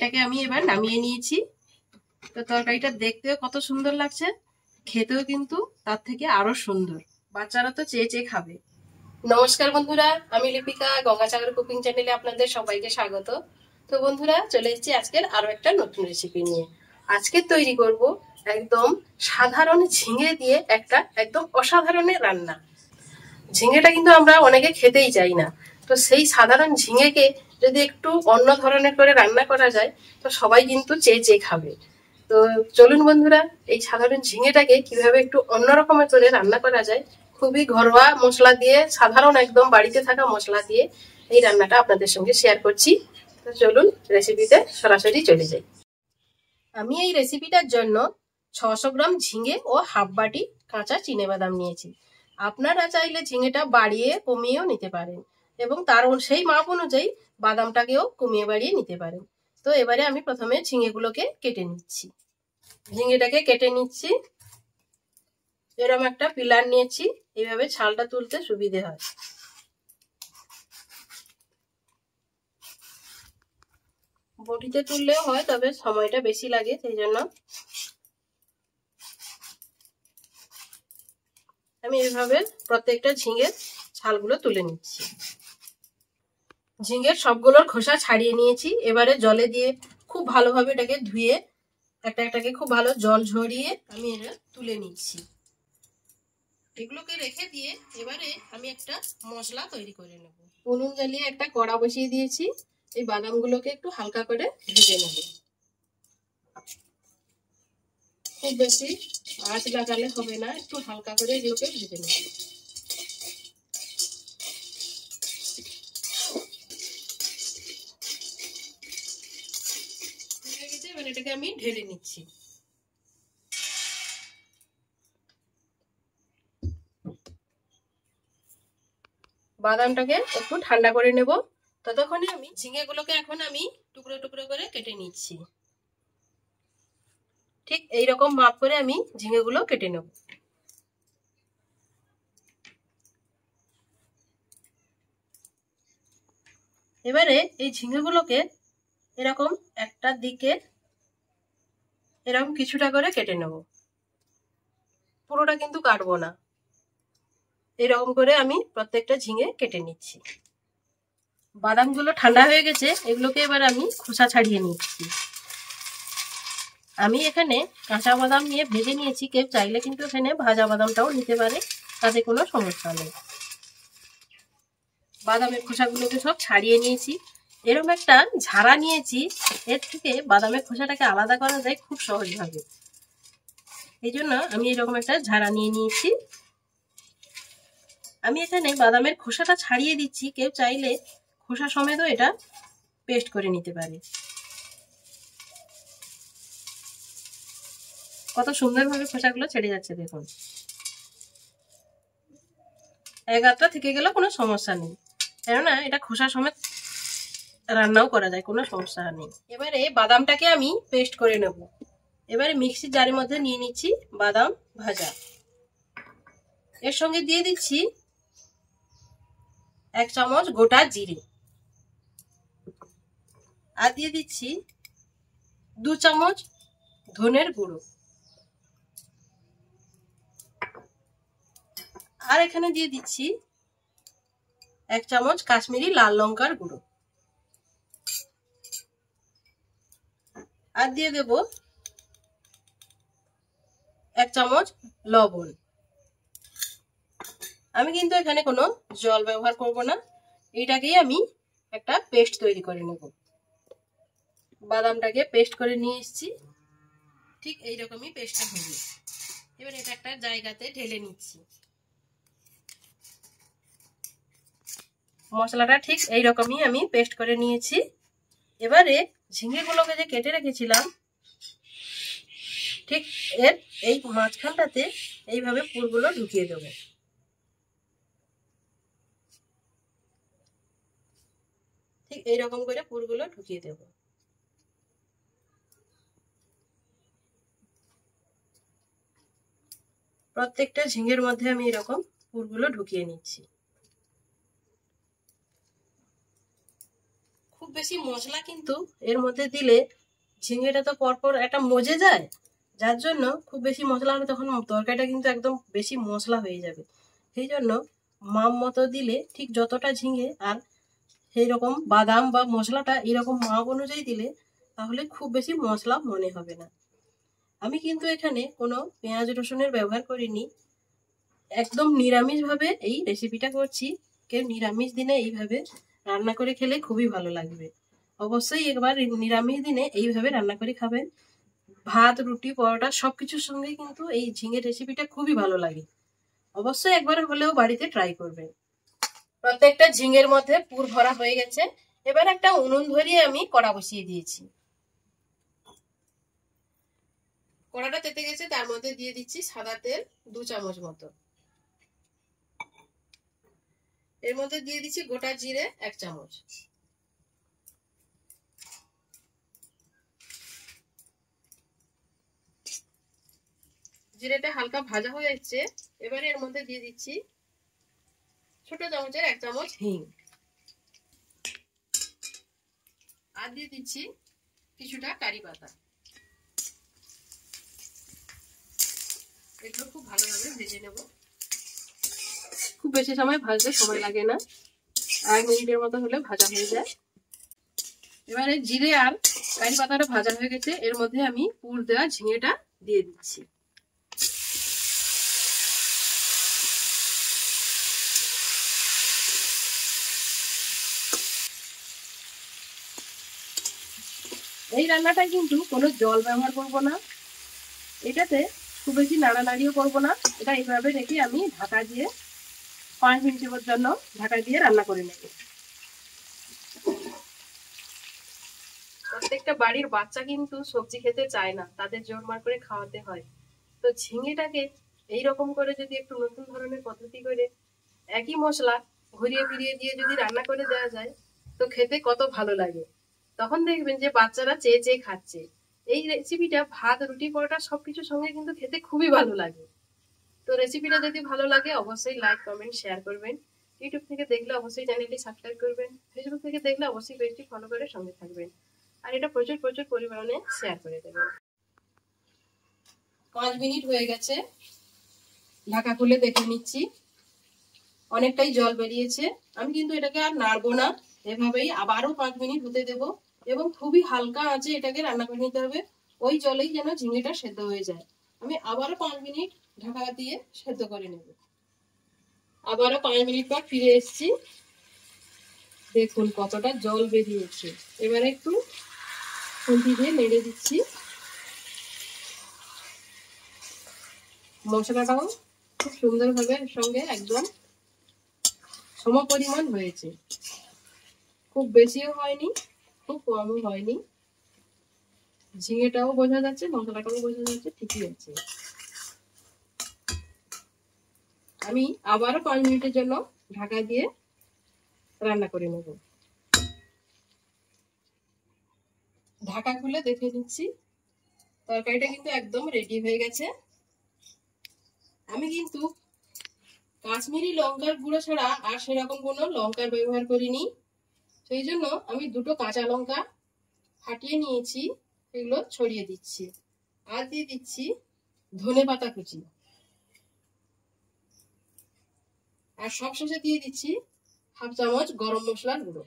এটাকে আমি এবার নামিয়ে নিয়েছি। তো তরকারিটা দেখতেও কত সুন্দর লাগছে, খেতেও কিন্তু তার থেকে আরো সুন্দর। বাচ্চারা তো চেয়ে চেয়ে খাবে। নমস্কার বন্ধুরা, আমি লিপিকা, গঙ্গাসাগর কুকিং চ্যানেলে আপনাদের সবাইকে স্বাগত। তো বন্ধুরা, চলে এসেছি আজকের আরো একটা নতুন রেসিপি নিয়ে। আজকে তৈরি করব একদম সাধারণ ঝিঙে দিয়ে একটা একদম অসাধারণের রান্না। ঝিঙেটা কিন্তু আমরা অনেকে খেতেই চাই না, তো সেই সাধারণ ঝিঙেকে যদি একটু অন্য ধরনের করে রান্না করা যায় তো সবাই কিন্তু চেয়ে চেয়ে খাবে। তো চলুন বন্ধুরা, এই সাধারণ ঝিঙেটাকে কিভাবে একটু অন্য রকমের করে রান্না করা যায়, খুবই ঘরোয়া মশলা দিয়ে, সাধারণ একদম বাড়িতে থাকা মশলা দিয়ে এই রান্নাটা আপনাদের সঙ্গে শেয়ার করছি। তো চলুন রেসিপিতে সরাসরি চলে যাই। আমি এই রেসিপিটার জন্য 600 গ্রাম ঝিঙে ও হাফ বাটি কাঁচা চিনেবাদাম নিয়েছি। আপনারা চাইলে ঝিঙেটা বাড়িয়ে কমিয়েও নিতে পারেন এবং তার সেই মাপ অনুযায়ী বাদামটাকেও কমিয়ে বাড়িয়ে নিতে পারেন। তো এবারে আমি প্রথমে ঝিঙেগুলোকে কেটে নিচ্ছি। ঝিঙেটাকে কেটে নিচ্ছি। এরকম একটা পিলার নিয়েছি, এইভাবে ছালটা তুলতে সুবিধে হয়। বটিতে তুললেও হয়, তবে সময়টা বেশি লাগে, সেই জন্য আমি এইভাবে প্রত্যেকটা ঝিঙের ছালগুলো তুলে নিচ্ছি। ঝিঙের সবগুলোর খোসা ছাড়িয়ে নিয়েছি। এবারে জলে দিয়ে খুব ভালোভাবে এটাকে ধুয়ে একটা একটাকে খুব ভালো জল ঝরিয়ে আমি এটা তুলে নিচ্ছি। এগুলোকে রেখে দিয়ে এবারে আমি একটা মশলা তৈরি করে নেব। উনুন জ্বালিয়ে একটা কড়া বসিয়ে দিয়েছি। এই বাদামগুলোকে একটু হালকা করে ভেজে নেব। খুব বেশি আঁচ লাগালে হবে না, একটু হালকা করে এগুলোকে ভেজে নেব। এবার এটাকে আমি ঢেলে নিচ্ছি। বাদামটাকে একটু ঠান্ডা করে নেব। ততক্ষণে আমি ঝিঙেগুলোকে এখন আমি টুকরো টুকরো করে কেটে নিচ্ছি। ঠিক এইরকম মাপ করে আমি ঝিঙেগুলো কেটে নেব। এবারে এই ঝিঙেগুলোকে এরকম একটা দিকে এরকম কিছুটা করে কেটে নেব। পুরোটা কিন্তু কাটবো না, এরকম করে আমি প্রত্যেকটা ঝিঙে কেটে নিচ্ছি। বাদামগুলো ঠান্ডা হয়ে গেছে, এগুলোকে এবার আমি খোসা ছাড়িয়ে নিচ্ছি। আমি এখানে কাঁচা বাদাম নিয়ে ভেজে নিয়েছি, কেউ চাইলে কিন্তু এখানে ভাজা বাদামটাও নিতে পারে, তাতে কোনো সমস্যা নেই। বাদামের খোসাগুলোকে সব ছাড়িয়ে নিয়েছি। এরকম একটা ঝাড়া নিয়েছি, এর থেকে বাদামের খোসাটাকে আলাদা করা যায় খুব সহজভাবে। এই জন্য আমি এরকম একটা ঝাড়া নিয়ে নিয়েছি। আমি এখানে বাদামের খোসাটা ছাড়িয়ে দিচ্ছি, কেউ চাইলে খোসা সমেতও এটা পেস্ট করে নিতে পারে। কত সুন্দরভাবে খোসাগুলো ছেড়ে যাচ্ছে দেখুন। এক আধটা থেকে গেলে কোনো সমস্যা নেই, কেননা এটা খোসা সমেত রান্নাও করা যায়, কোনো সমস্যা নেই। এবারে বাদামটাকে আমি পেস্ট করে নেব। এবারে মিক্সির জারের মধ্যে নিয়ে নিচ্ছি বাদাম ভাজা। এর সঙ্গে দিয়ে দিচ্ছি 1 চামচ গোটা জিরে, আর দিয়ে দিচ্ছি 2 চামচ ধনের গুঁড়ো, আর এখানে দিয়ে দিচ্ছি 1 চামচ কাশ্মীরি লাল লঙ্কার গুঁড়ো, আর দিয়ে দেব 1 চামচ লবণ। আমি কিন্তু এখানে কোনো জল ব্যবহার করব না, এটাকেই আমি একটা পেস্ট তৈরি করে নেব। বাদামটাকে পেস্ট করে নিয়ে এসেছি, ঠিক এইরকমই পেস্টটা হবে। এবার এটা একটা জায়গাতে ঢেলে নিচ্ছি। মশলাটা ঠিক এইরকমই আমি পেস্ট করে নিয়েছি। এবারে ঝিঙেগুলোকে যে কেটে রেখেছিলাম, ঠিক এর এই মাঝখানটাতে এইভাবে পুরগুলো ঢুকিয়ে দেব। ঠিক এইরকম করে পুরগুলো ঢুকিয়ে দেব। প্রত্যেকটা ঝিঙের মধ্যে আমি এরকম পুরগুলো ঢুকিয়ে নিচ্ছি। খুব বেশি মশলা কিন্তু এর মধ্যে দিলে ঝিঙেটা তো পরপর একটা মজে যায়, যার জন্য খুব বেশি মশলা হলে তখন তরকারিটা কিন্তু একদম বেশি মশলা হয়ে যাবে। সেই জন্য মাপ মতো দিলে, ঠিক যতটা ঝিঙে আর সেই রকম বাদাম বা মশলাটা এরকম মাপ অনুযায়ী দিলে তাহলে খুব বেশি মশলা মনে হবে না। আমি কিন্তু এখানে কোনো পেঁয়াজ রসুনের ব্যবহার করিনি, একদম নিরামিষভাবে এই রেসিপিটা করছি। কেউ নিরামিষ দিনে এইভাবে রান্না করে খেলে খুবই ভালো লাগবে। অবশ্যই একবার নিরামিষ দিনে এইভাবে রান্না করে খাবেন। ভাত, রুটি, পরোটা সবকিছুর সঙ্গে কিন্তু এই ঝিঙের রেসিপিটা খুবই ভালো লাগে। অবশ্যই একবার হলেও বাড়িতে ট্রাই করবেন। প্রত্যেকটা ঝিঙের মধ্যে পুর ভরা হয়ে গেছে। এবার একটা উনুন ধরিয়ে আমি কড়া বসিয়ে দিয়েছি। কড়াটা তেতে গেছে, তার মধ্যে দিয়ে দিচ্ছি সাদা তেল 2 চামচ মতো। এর মধ্যে দিয়ে দিচ্ছি গোটা জিরে 1 চামচ। জিরেটা হালকা ভাজা হয়ে যাচ্ছে। এবারে এর মধ্যে দিয়ে দিচ্ছি ছোট চামচের 1 চামচ হিং, আর দিয়ে দিচ্ছি কিছুটা কারি পাতা। এগুলো খুব ভালোভাবে ভেজে নেব। খুব বেশি সময় ভাজতে সময় লাগে না, 1 মিনিটের মতো হলে ভাজা হয়ে যায়। এবারে জিরে আর কারি পাতাটা ভাজা হয়ে গেছে, এর মধ্যে আমি পুর দেওয়া ঝিঙেটা দিয়ে দিচ্ছি। এই রান্নাটায় কিন্তু কোনো জল ব্যবহার করব না, এটাতে খুব বেশি নাড়ানাড়িও করব না। এটা এইভাবে রেখে আমি ঢাকা দিয়ে 5 মিনিটের জন্য ঢাকা দিয়ে রান্না করে নেব। প্রত্যেকটা বাড়ির বাচ্চা কিন্তু সবজি খেতে চায় না, তাদের জোরমার করে খাওয়াতে হয়। তো ঝিঙেটাকে এইরকম করে যদি একটু নতুন ধরনের পদ্ধতি করে একই মশলা ঘুরিয়ে ফিরিয়ে দিয়ে যদি রান্না করে দেওয়া যায়, তো খেতে কত ভালো লাগে। তখন দেখবেন যে বাচ্চারা চেয়ে চেয়ে খাচ্ছে। এই রেসিপিটা ভাত, রুটি, পরোটা সবকিছুর সঙ্গে কিন্তু খেতে খুবই ভালো লাগে। তো রেসিপিটা যদি ভালো লাগে অবশ্যই লাইক, কমেন্ট, শেয়ার করবেন। ইউটিউব থেকে দেখলে অবশ্যই চ্যানেলটি সাবস্ক্রাইব করবেন। ফেসবুক থেকে দেখলে অবশ্যই পেজটি ফলো করে সঙ্গে থাকবেন। আর এটা প্রচুর প্রচুর পরিমাণে শেয়ার করে দেবেন। 5 মিনিট হয়ে গেছে, ঢাকা খুলে দেখে নিচ্ছি। অনেকটাই জল বেরিয়েছে। আমি কিন্তু এটাকে আর নাড়বো না, এভাবেই আবারও 5 মিনিট হতে দেব এবং খুবই হালকা আঁচে এটাকে রান্না করে নিতে হবে। ওই জলেই যেন ঝিঙেটা সেদ্ধ হয়ে যায়। আমি আবারও 5 মিনিট ঢাকা দিয়ে সেদ্ধ করে নেব। আবারও 5 মিনিট পর ফিরে এসেছি। দেখুন কতটা জল বেরিয়েছে। এবারে একটু খুন্তি দিয়ে নেড়ে দিচ্ছি। মশলাটাও খুব সুন্দরভাবে সঙ্গে একদম সমপরিমাণ হয়েছে, খুব বেশিও হয়নি, খুব কমও হয়নি। ঝিঙেটাও বোঝা যাচ্ছে, মশলাটাও বোঝা যাচ্ছে, ঠিকই আছে। আমি আবারও 5 মিনিটের জন্য ঢাকা দিয়ে রান্না করে নেব। ঢাকা খুলে দেখে নিচ্ছি, তরকারিটা কিন্তু একদম রেডি হয়ে গেছে। আমি কিন্তু কাশ্মীরি লঙ্কার গুঁড়ো ছাড়া আর সেরকম কোনো লঙ্কার ব্যবহার করিনি। সেই জন্য আমি 2টো কাঁচা লঙ্কা ফাটিয়ে নিয়েছি, এগুলো ছড়িয়ে দিচ্ছি। আর দিয়ে দিচ্ছি ধনেপাতা কুচি। আর সবশেষে দিয়ে দিচ্ছি 1/2 চামচ গরম মশলার গুঁড়ো।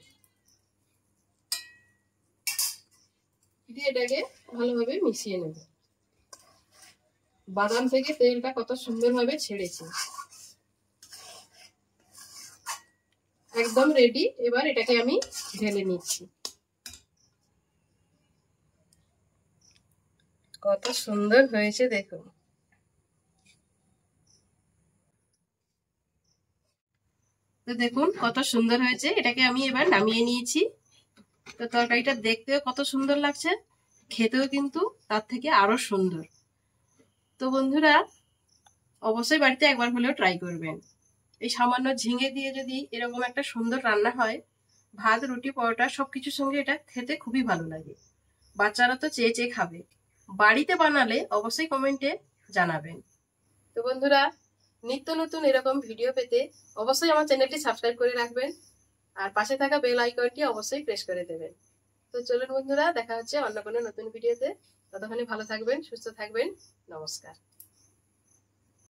দিয়ে এটাকে ভালোভাবে মিশিয়ে নেব। বাদাম থেকে তেলটা কত সুন্দরভাবে ছেড়েছে, একদম রেডি। এবার এটাকে আমি ঢেলে নিচ্ছি। কত সুন্দর হয়েছে দেখুন। তো দেখুন কত সুন্দর হয়েছে, এটাকে আমি এবার নামিয়ে নিয়েছি। তো তরকারিটা দেখতেও কত সুন্দর লাগছে, খেতেও কিন্তু তার থেকে আরো সুন্দর। তো বন্ধুরা অবশ্যই বাড়িতে একবার হলেও ট্রাই করবেন। এই সামান্য ঝিঙে দিয়ে যদি এরকম একটা সুন্দর রান্না হয়, ভাত, রুটি, পরোটা সবকিছুর সঙ্গে এটা খেতে খুবই ভালো লাগে। বাচ্চারা তো চেয়ে চেয়ে খাবে। বাড়িতে বানালে অবশ্যই কমেন্টে জানাবেন। তো বন্ধুরা নিত্য নতুন এরকম ভিডিও পেতে অবশ্যই আমার চ্যানেলটি সাবস্ক্রাইব করে রাখবেন। আর পাশে থাকা বেল আইকনটি অবশ্যই প্রেস করে দেবেন। তো চলুন বন্ধুরা, দেখা হচ্ছে অন্য কোনো নতুন ভিডিওতে। ততক্ষণে ভালো থাকবেন, সুস্থ থাকবেন। নমস্কার।